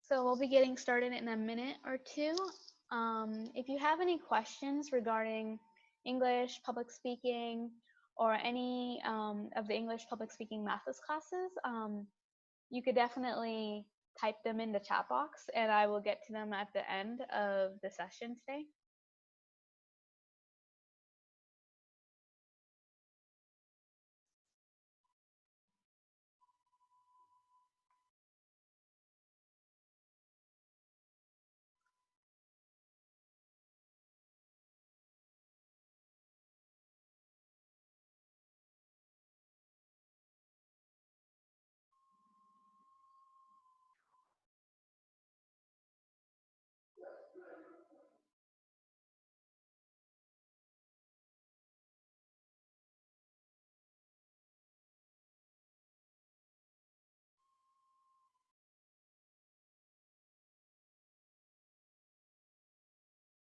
So we'll be getting started in a minute or two. If you have any questions regarding English, public speaking, or any of the English public speaking Mathus classes, you could definitely type them in the chat box and I will get to them at the end of the session today.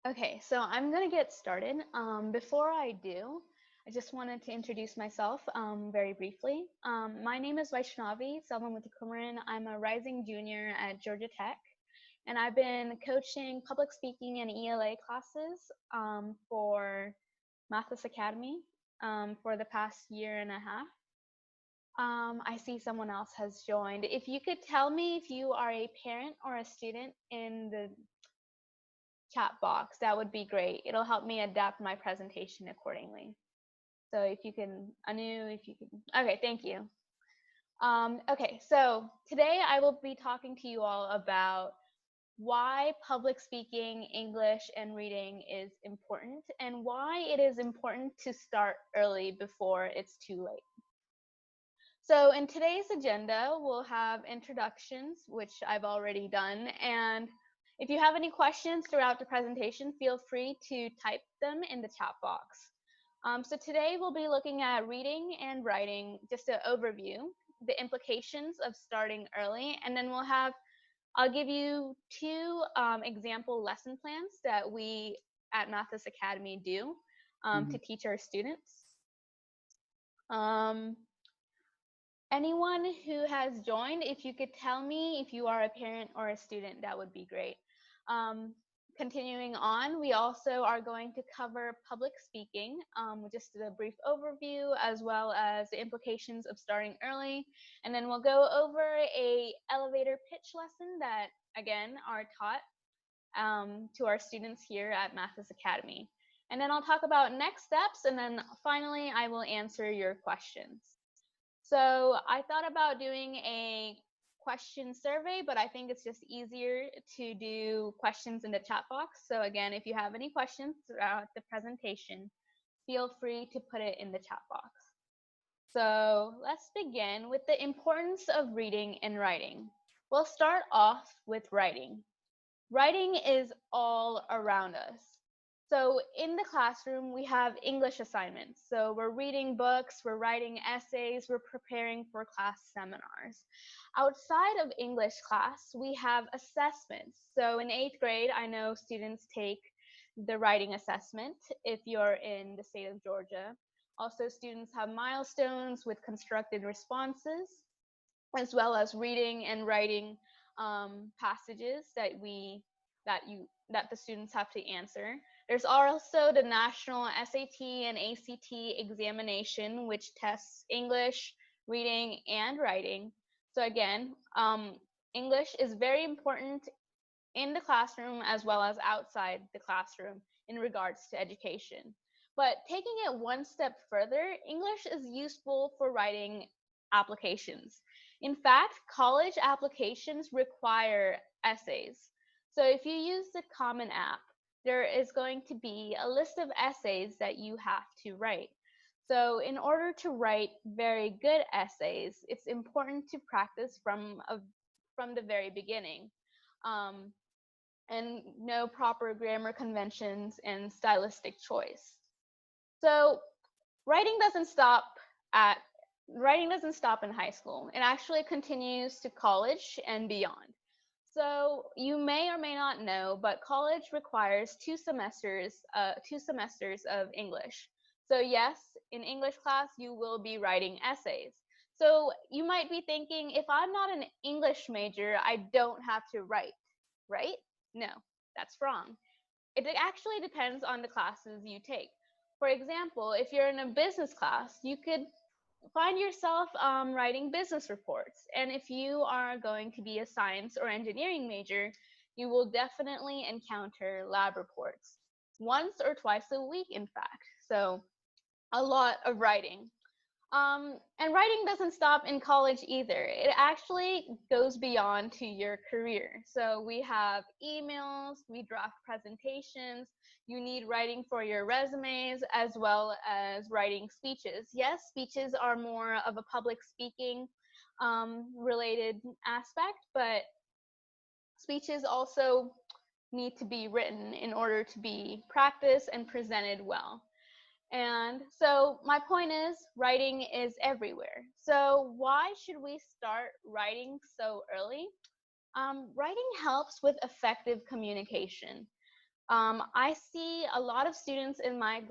Okay, so I'm going to get started. Before I do, I just wanted to introduce myself very briefly. My name is Vaishnavi Selvamuthikumaran. I'm a rising junior at Georgia Tech, and I've been coaching public speaking and ELA classes for Mathus Academy for the past year and a half. I see someone else has joined. If you could tell me if you are a parent or a student in the chat box, that would be great. It'll help me adapt my presentation accordingly. So if you can, Anu, if you can, okay, thank you. Okay, so today I will be talking to you all about why public speaking, English, and reading is important, and why it is important to start early before it's too late. So in today's agenda, we'll have introductions, which I've already done, and if you have any questions throughout the presentation, feel free to type them in the chat box. So today we'll be looking at reading and writing, just an overview, the implications of starting early, and then I'll give you two example lesson plans that we at Mathus Academy do to teach our students. Anyone who has joined, if you could tell me if you are a parent or a student, that would be great. Continuing on, we also are going to cover public speaking, just a brief overview, as well as the implications of starting early. And then we'll go over a elevator pitch lesson that, again, are taught to our students here at Mathus Academy. And then I'll talk about next steps, and then finally, I will answer your questions. So I thought about doing a question survey, but I think it's just easier to do questions in the chat box. So again, if you have any questions throughout the presentation, feel free to put it in the chat box. So let's begin with the importance of reading and writing. We'll start off with writing. Writing is all around us. So in the classroom, we have English assignments. So we're reading books, we're writing essays, we're preparing for class seminars. Outside of English class, we have assessments. So in 8th grade, I know students take the writing assessment if you're in the state of Georgia. Also, students have milestones with constructed responses, as well as reading and writing passages that the students have to answer. There's also the national SAT and ACT examination, which tests English, reading, and writing. So again, English is very important in the classroom as well as outside the classroom in regards to education. But taking it one step further, English is useful for writing applications. In fact, college applications require essays. So if you use the Common App, there is going to be a list of essays that you have to write. So in order to write very good essays, it's important to practice from the very beginning. and no proper grammar conventions and stylistic choice. So writing doesn't stop at writing doesn't stop in high school. It actually continues to college and beyond. So you may or may not know, but college requires 2 semesters of English. So yes, in English class you will be writing essays. So you might be thinking, if I'm not an English major, I don't have to write, right? No, that's wrong. It actually depends on the classes you take. For example, if you're in a business class, you could find yourself writing business reports. And if you are going to be a science or engineering major, you will definitely encounter lab reports once or twice a week, in fact. So, a lot of writing. And writing doesn't stop in college either. It actually goes beyond to your career. So we have emails, we draft presentations, you need writing for your resumes as well as writing speeches. Yes, speeches are more of a public speaking related aspect, but speeches also need to be written in order to be practiced and presented well. And so my point is, writing is everywhere. So why should we start writing so early? Writing helps with effective communication. I see a lot of students in my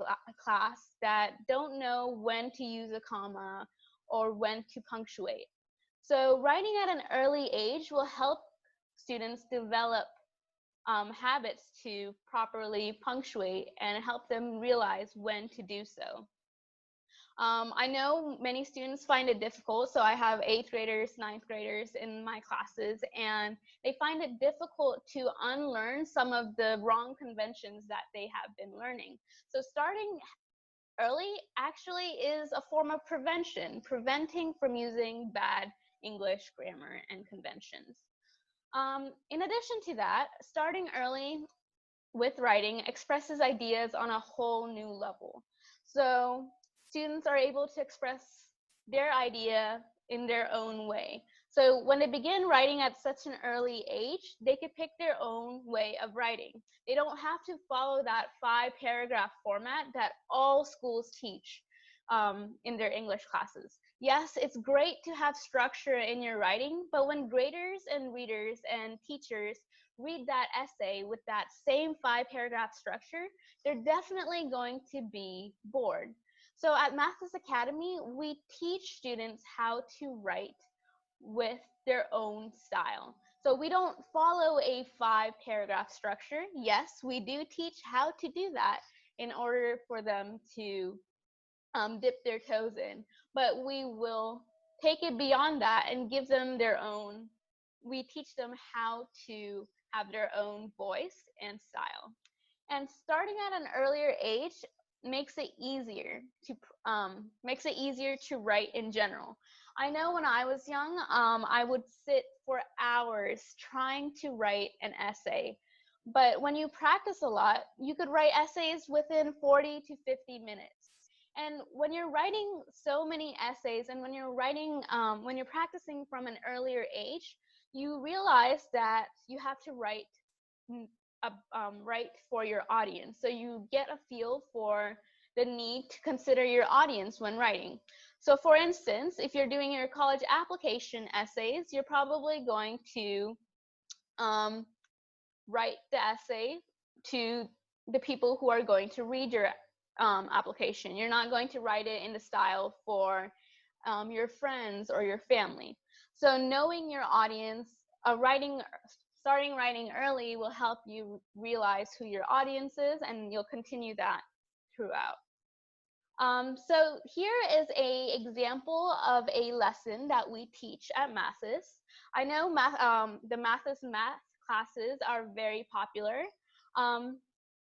class that don't know when to use a comma or when to punctuate. So writing at an early age will help students develop habits to properly punctuate and help them realize when to do so. I know many students find it difficult. So I have 8th graders, 9th graders in my classes, and they find it difficult to unlearn some of the wrong conventions that they have been learning. So starting early actually is a form of prevention, preventing from using bad English grammar and conventions. In addition to that, starting early with writing expresses ideas on a whole new level. So students are able to express their idea in their own way. So when they begin writing at such an early age, they can pick their own way of writing. They don't have to follow that 5 paragraph format that all schools teach in their English classes. Yes, it's great to have structure in your writing, but when graders and readers and teachers read that essay with that same 5 paragraph structure, they're definitely going to be bored. So at Mathus Academy, we teach students how to write with their own style. So we don't follow a 5 paragraph structure. Yes, we do teach how to do that in order for them to dip their toes in, but we will take it beyond that and give them their own. We teach them how to have their own voice and style. And starting at an earlier age makes it easier to write in general. I know when I was young, I would sit for hours trying to write an essay. But when you practice a lot, you could write essays within 40 to 50 minutes. And when you're writing so many essays, and when you're practicing from an earlier age, you realize that you have to write for your audience. So you get a feel for the need to consider your audience when writing. So for instance, if you're doing your college application essays, you're probably going to um, write the essay to the people who are going to read your application. You're not going to write it in the style for your friends or your family. So knowing your audience, starting writing early will help you realize who your audience is, and you'll continue that throughout. So here is a example of a lesson that we teach at Mathis. I know the Mathis math classes are very popular. Um,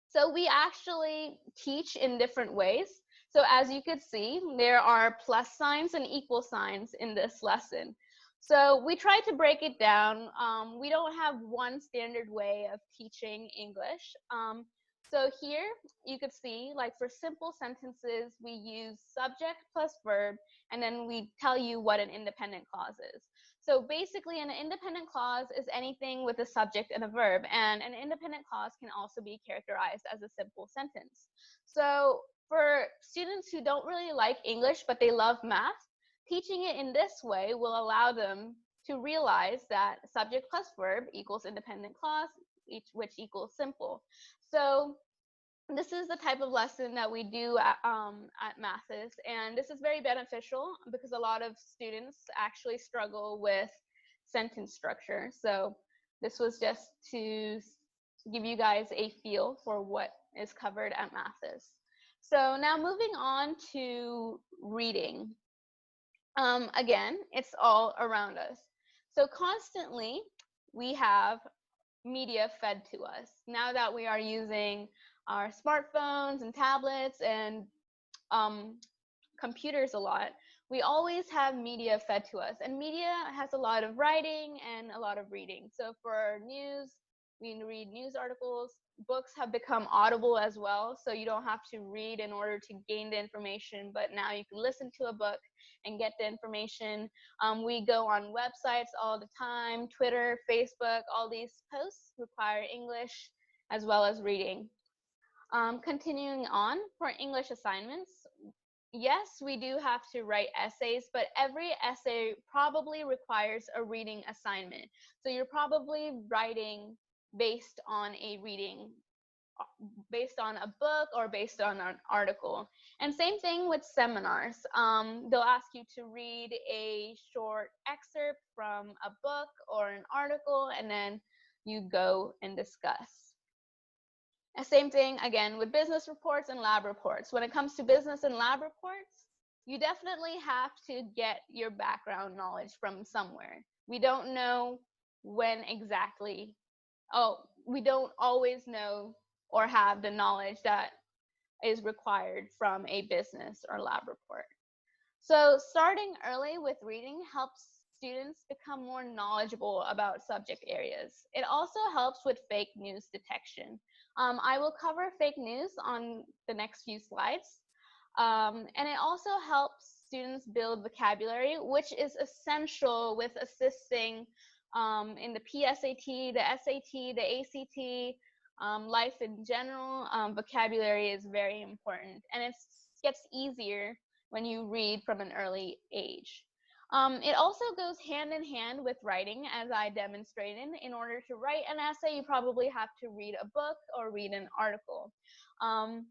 so we actually teach in different ways. So as you could see, there are plus signs and equal signs in this lesson. So we try to break it down. We don't have one standard way of teaching English. So here you could see, like for simple sentences, we use subject plus verb, and then we tell you what an independent clause is. So basically, an independent clause is anything with a subject and a verb, and an independent clause can also be characterized as a simple sentence. So for students who don't really like English but they love math, teaching it in this way will allow them to realize that subject plus verb equals independent clause, which equals simple. So this is the type of lesson that we do at Mathis, and this is very beneficial because a lot of students actually struggle with sentence structure. So this was just to give you guys a feel for what is covered at Mathis. So now moving on to reading. Again, it's all around us. So constantly we have media fed to us. Now that we are using our smartphones and tablets and um, computers a lot, we always have media fed to us. And media has a lot of writing and a lot of reading. So for news, we read news articles. Books have become audible as well, so you don't have to read in order to gain the information, but now you can listen to a book and get the information. We go on websites all the time, Twitter, Facebook, all these posts require English as well as reading. Continuing on, for English assignments, yes, we do have to write essays, but every essay probably requires a reading assignment. So you're probably writing based on a reading, based on a book or based on an article. And same thing with seminars. They'll ask you to read a short excerpt from a book or an article, and then you go and discuss. And same thing again with business reports and lab reports. When it comes to business and lab reports, you definitely have to get your background knowledge from somewhere. We don't know when exactly, we don't always know or have the knowledge that is required from a business or lab report. So starting early with reading helps students become more knowledgeable about subject areas. It also helps with fake news detection. I will cover fake news on the next few slides. And it also helps students build vocabulary, which is essential with assisting in the PSAT, the SAT, the ACT, life in general. Vocabulary is very important, and it gets easier when you read from an early age. It also goes hand in hand with writing, as I demonstrated. In order to write an essay, you probably have to read a book or read an article. And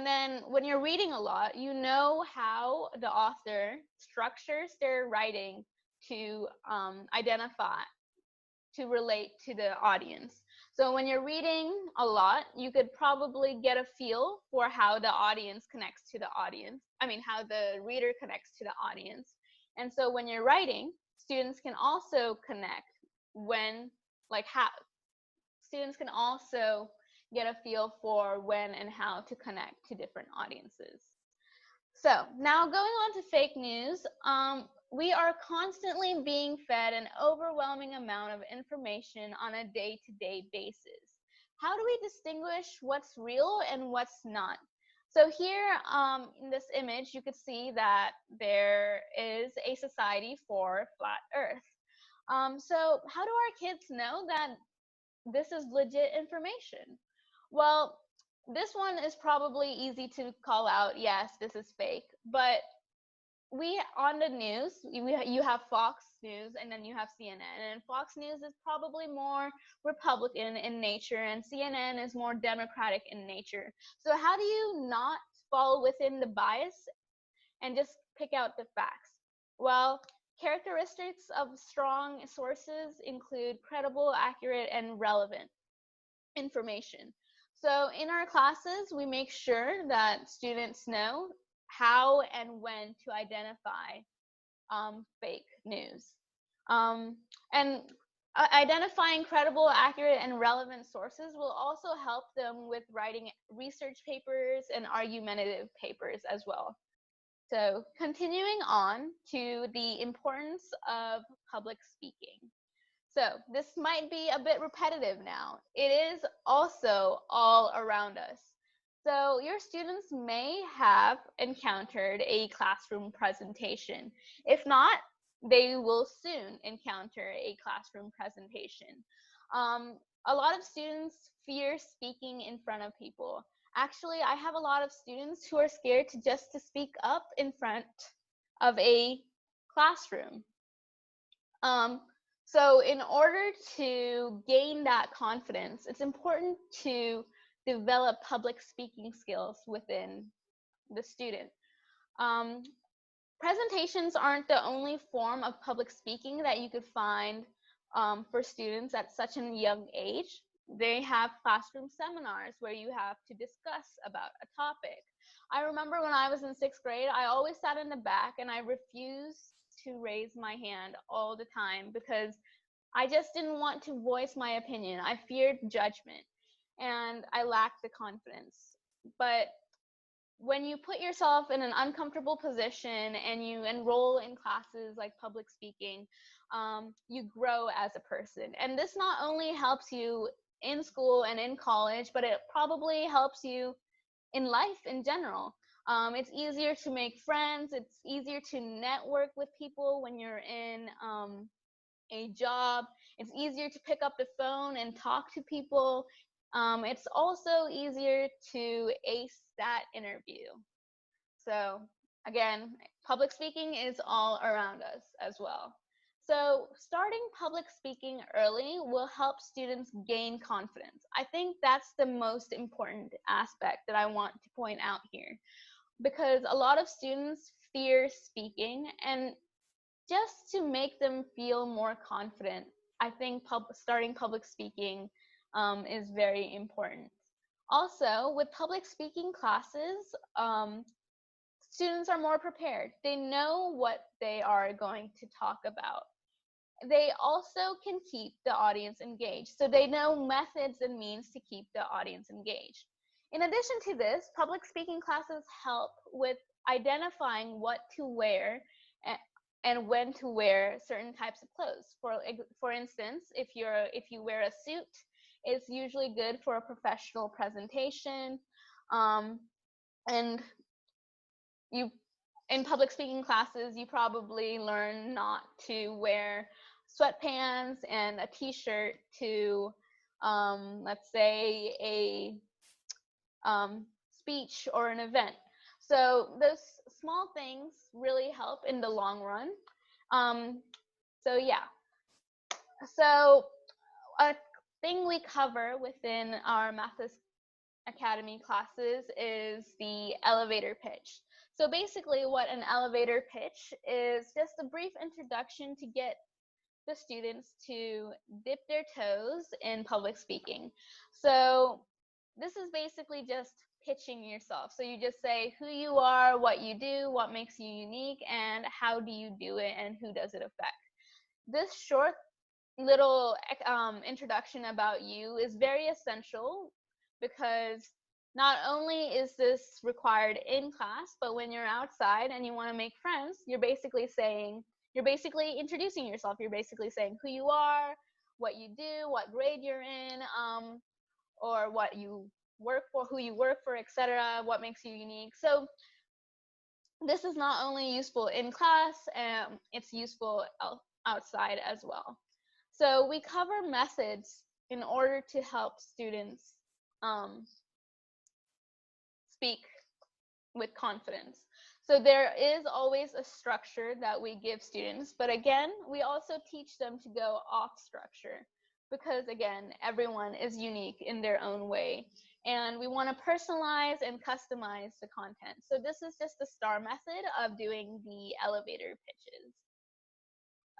then when you're reading a lot, you know how the author structures their writing to identify, to relate to the audience. So when you're reading a lot, you could probably get a feel for how the audience connects to the audience. How the reader connects to the audience. And so when you're writing, students can also connect how students can also get a feel for when and how to connect to different audiences. So now going on to fake news, we are constantly being fed an overwhelming amount of information on a day-to-day basis. How do we distinguish what's real and what's not? So here in this image, you could see that there is a society for flat Earth. So how do our kids know that this is legit information? Well, this one is probably easy to call out. Yes, this is fake. But we on the news, you have Fox News and then you have CNN. And Fox News is probably more Republican in nature, and CNN is more Democratic in nature. So how do you not fall within the bias and just pick out the facts? Well, characteristics of strong sources include credible, accurate, and relevant information. So in our classes, we make sure that students know how and when to identify fake news. And identifying credible, accurate, and relevant sources will also help them with writing research papers and argumentative papers as well. So continuing on to the importance of public speaking. So this might be a bit repetitive now. It is also all around us. So your students may have encountered a classroom presentation. If not, they will soon encounter a classroom presentation. A lot of students fear speaking in front of people. Actually, I have a lot of students who are scared to just to speak up in front of a classroom. Um, so in order to gain that confidence, it's important to develop public speaking skills within the student. Um, Presentations aren't the only form of public speaking that you could find for students at such a young age. They have classroom seminars where you have to discuss about a topic. I remember when I was in 6th grade, I always sat in the back and I refused to raise my hand all the time because I just didn't want to voice my opinion. I feared judgment and I lacked the confidence. But when you put yourself in an uncomfortable position and you enroll in classes like public speaking, you grow as a person. And this not only helps you in school and in college, but it probably helps you in life in general. It's easier to make friends. It's easier to network with people when you're in a job. It's easier to pick up the phone and talk to people. It's also easier to ace that interview. So again, public speaking is all around us as well. So starting public speaking early will help students gain confidence. I think that's the most important aspect that I want to point out here, because a lot of students fear speaking, and just to make them feel more confident, I think starting public speaking is very important. Also, with public speaking classes, students are more prepared. They know what they are going to talk about. They also can keep the audience engaged. So they know methods and means to keep the audience engaged. In addition to this, public speaking classes help with identifying what to wear and when to wear certain types of clothes. For instance, if you wear a suit, it's usually good for a professional presentation. And you in public speaking classes, you probably learn not to wear sweatpants and a t-shirt to, let's say, a speech or an event. So those small things really help in the long run. Um, so yeah. So a thing we cover within our Mathus Academy classes is the elevator pitch. So basically what an elevator pitch is just a brief introduction to get the students to dip their toes in public speaking. So this is basically just pitching yourself. So you just say who you are, what you do, what makes you unique, and how do you do it, and who does it affect. This short little introduction about you is very essential, because not only is this required in class, but when you're outside and you want to make friends, you're basically introducing yourself. You're basically saying who you are, what you do, what grade you're in, or what you work for, who you work for, etc., what makes you unique. So this is not only useful in class, it's useful outside as well. So we cover methods in order to help students speak with confidence. So there is always a structure that we give students, but again, we also teach them to go off structure, because again, everyone is unique in their own way, and we want to personalize and customize the content. So this is just the STAR method of doing the elevator pitches.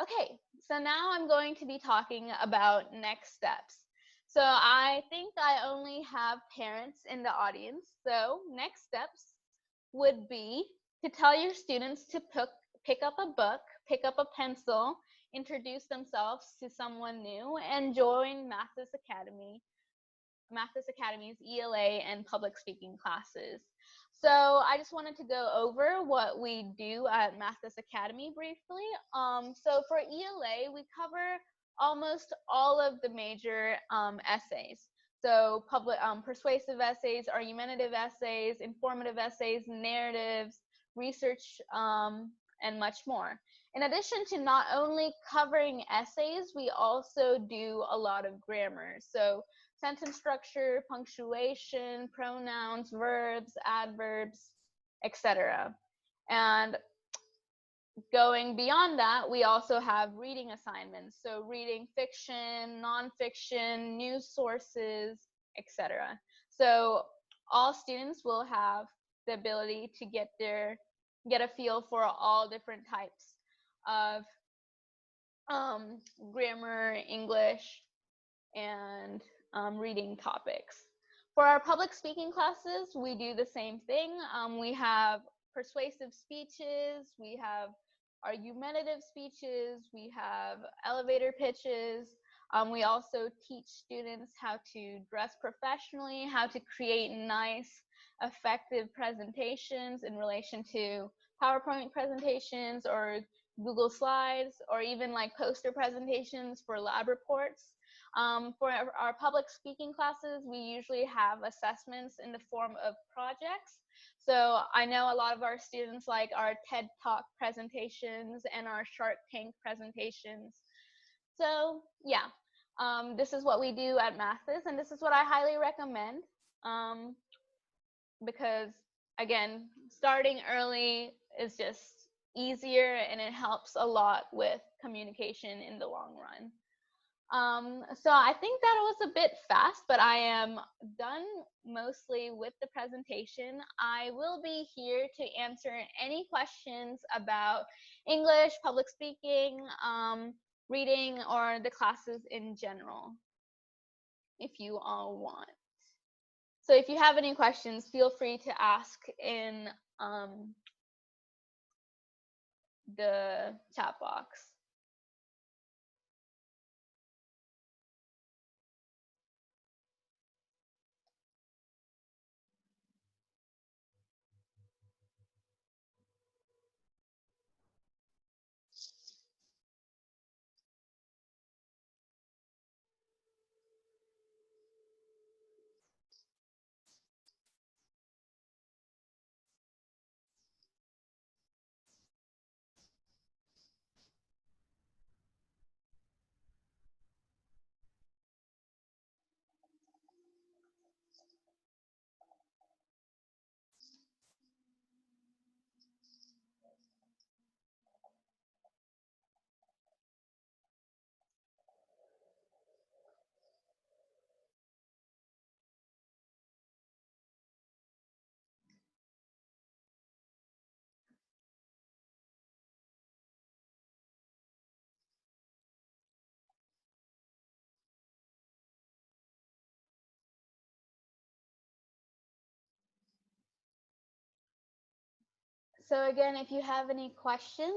Okay, so now I'm going to be talking about next steps. So I think I only have parents in the audience. So next steps would be to tell your students to pick up a book, pick up a pencil, introduce themselves to someone new, and join Mathus Academy's ELA and public speaking classes. So I just wanted to go over what we do at Mathus Academy briefly. So for ELA, we cover almost all of the major essays. So persuasive essays, argumentative essays, informative essays, narratives, research and much more. In addition to not only covering essays, we also do a lot of grammar. So sentence structure, punctuation, pronouns, verbs, adverbs, etc. And going beyond that, we also have reading assignments. So reading fiction, nonfiction, news sources, etc. So all students will have the ability to get a feel for all different types of grammar, English, and reading topics. For our public speaking classes, we do the same thing. We have persuasive speeches, we have argumentative speeches, we have elevator pitches. We also teach students how to dress professionally, how to create nice, effective presentations in relation to PowerPoint presentations or Google Slides, or even like poster presentations for lab reports. For our public speaking classes, we usually have assessments in the form of projects. So I know a lot of our students like our TED Talk presentations and our Shark Tank presentations. So yeah, this is what we do at Mathus, and this is what I highly recommend, because again, starting early is just easier and it helps a lot with communication in the long run. So I think that was a bit fast, but I am done mostly with the presentation. I will be here to answer any questions about English, public speaking, reading, or the classes in general, if you all want. So if you have any questions, feel free to ask in the chat box. So again, if you have any questions,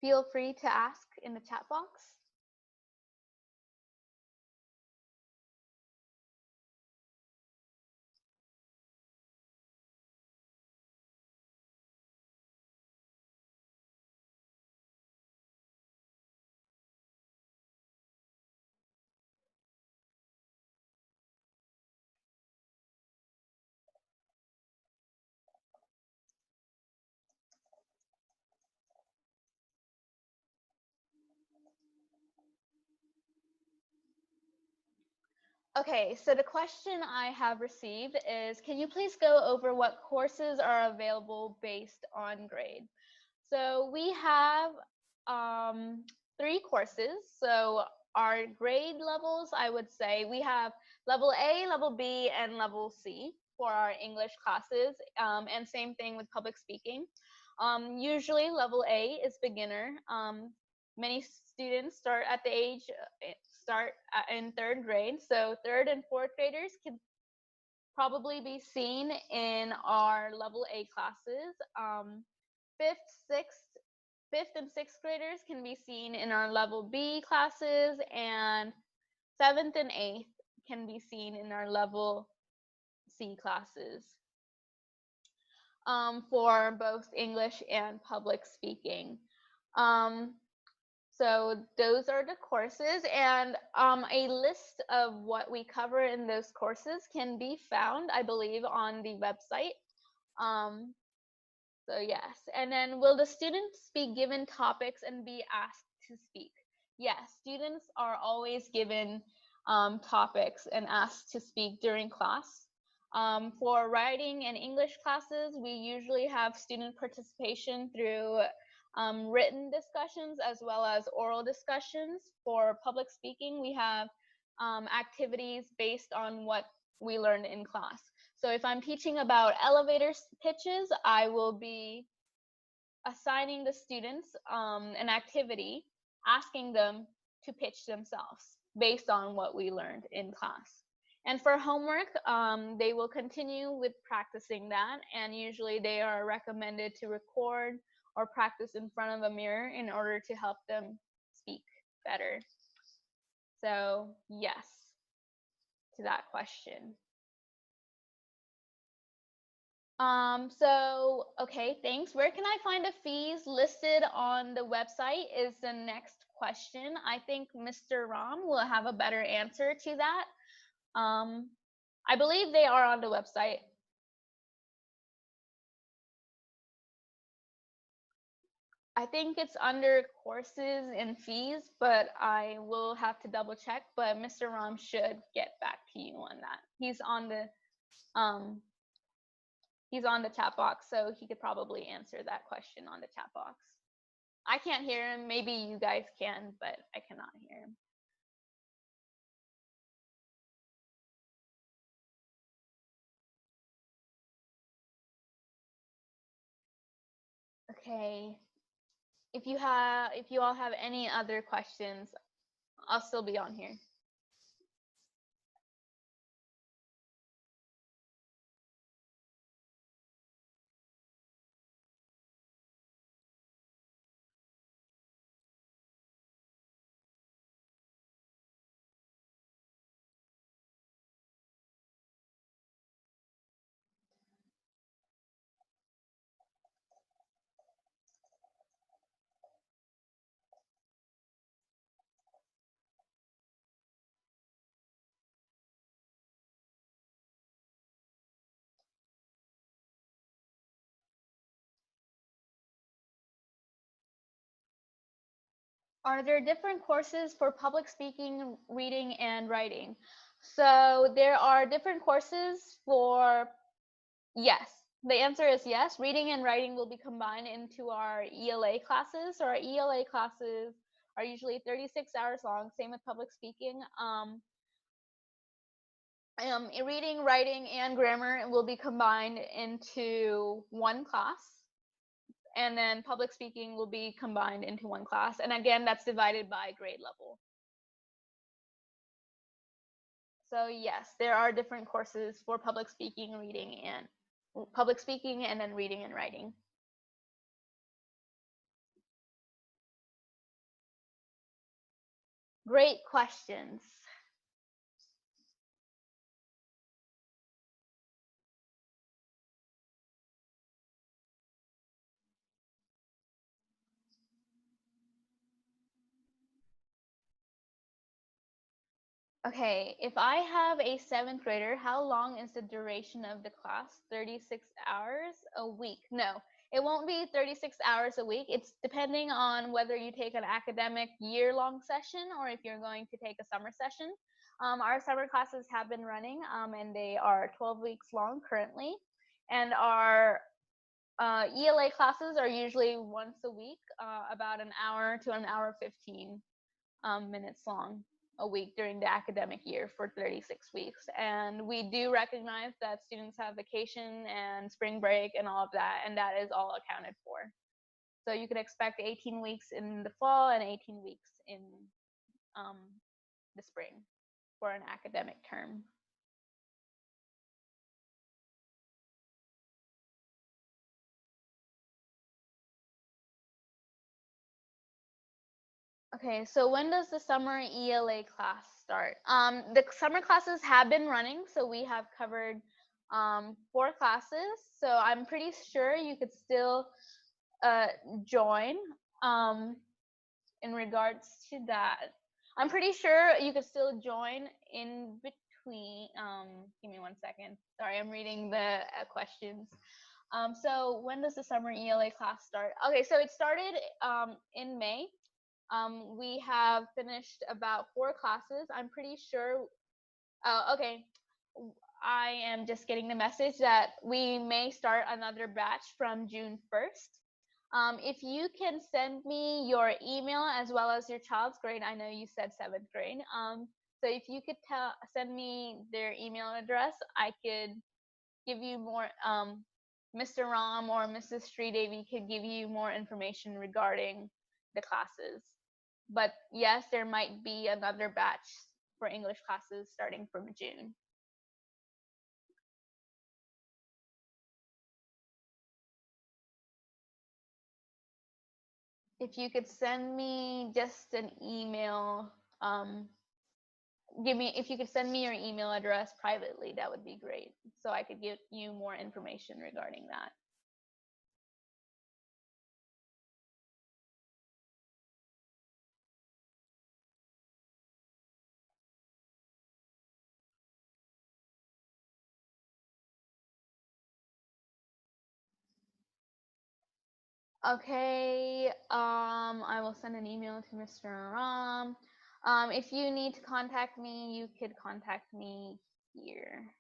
feel free to ask in the chat box. Okay, so the question I have received is, can you please go over what courses are available based on grade? So we have 3 courses. So our grade levels, I would say we have level A, level B, and level C for our English classes, and same thing with public speaking. Usually level A is beginner. Many students start at the age in 3rd grade. So 3rd and 4th graders can probably be seen in our level A classes. 5th and 6th graders can be seen in our level B classes, and 7th and 8th can be seen in our level C classes, for both English and public speaking. So those are the courses, and a list of what we cover in those courses can be found, I believe, on the website. So yes. And then will the students be given topics and be asked to speak? Yes, students are always given topics and asked to speak during class. For writing and English classes, we usually have student participation through written discussions as well as oral discussions. For public speaking, we have activities based on what we learned in class. So if I'm teaching about elevator pitches, I will be assigning the students an activity, asking them to pitch themselves based on what we learned in class. And for homework, they will continue with practicing that, and usually they are recommended to record or practice in front of a mirror in order to help them speak better. So yes to that question. Okay, thanks. Where can I find the fees listed on the website is the next question. I think Mr. Ram will have a better answer to that. I believe they are on the website. I think it's under courses and fees, but I will have to double check, but Mr. Ram should get back to you on that. He's on the chat box, so he could probably answer that question on the chat box. I can't hear him. Maybe you guys can, but I cannot hear him. Okay. If you all have any other questions, I'll still be on here. Are there different courses for public speaking, reading, and writing? So there are different courses for, yes. The answer is yes. Reading and writing will be combined into our ELA classes. So our ELA classes are usually 36 hours long, same with public speaking. Reading, writing, and grammar will be combined into one class. And then public speaking will be combined into one class. And again, that's divided by grade level. So yes, there are different courses for public speaking, reading, and public speaking, and then reading and writing. Great questions. Okay, if I have a 7th grader, how long is the duration of the class? 36 hours a week? No, it won't be 36 hours a week. It's depending on whether you take an academic year-long session or if you're going to take a summer session. Our summer classes have been running and they are 12 weeks long currently. And our ELA classes are usually once a week, about an hour to an hour 15 minutes long a week during the academic year for 36 weeks. And we do recognize that students have vacation and spring break and all of that, and that is all accounted for. So you could expect 18 weeks in the fall and 18 weeks in the spring for an academic term. Okay, so when does the summer ELA class start? The summer classes have been running, so we have covered 4 classes. So I'm pretty sure you could still join in regards to that. I'm pretty sure you could still join in between. Give me one second. Sorry, I'm reading the questions. So when does the summer ELA class start? Okay, so it started in May. We have finished about 4 classes. I'm pretty sure. Okay, I am just getting the message that we may start another batch from June 1st. If you can send me your email as well as your child's grade, I know you said 7th grade. So if you could send me their email address, I could give you more. Mr. Ram or Mrs. Sridevi could give you more information regarding the classes. But yes, there might be another batch for English classes starting from June. If you could send me just an email, if you could send me your email address privately, that would be great. So I could give you more information regarding that. Okay, I will send an email to Mr. Ram. If you need to contact me, you could contact me here.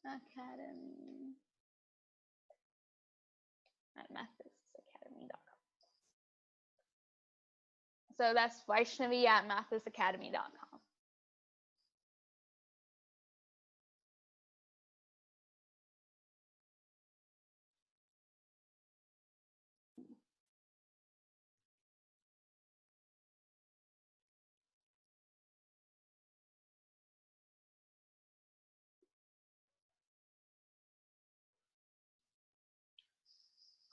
Academy at mathusacademy.com. So that's Vaishnavi at mathusacademy.com.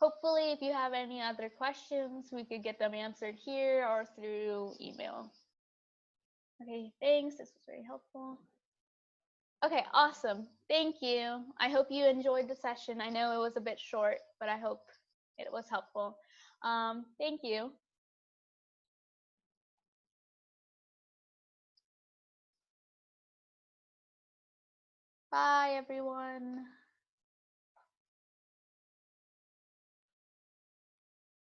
Hopefully, if you have any other questions, we could get them answered here or through email. Okay, thanks. This was very helpful. Okay, awesome. Thank you. I hope you enjoyed the session. I know it was a bit short, but I hope it was helpful. Thank you. Bye, everyone.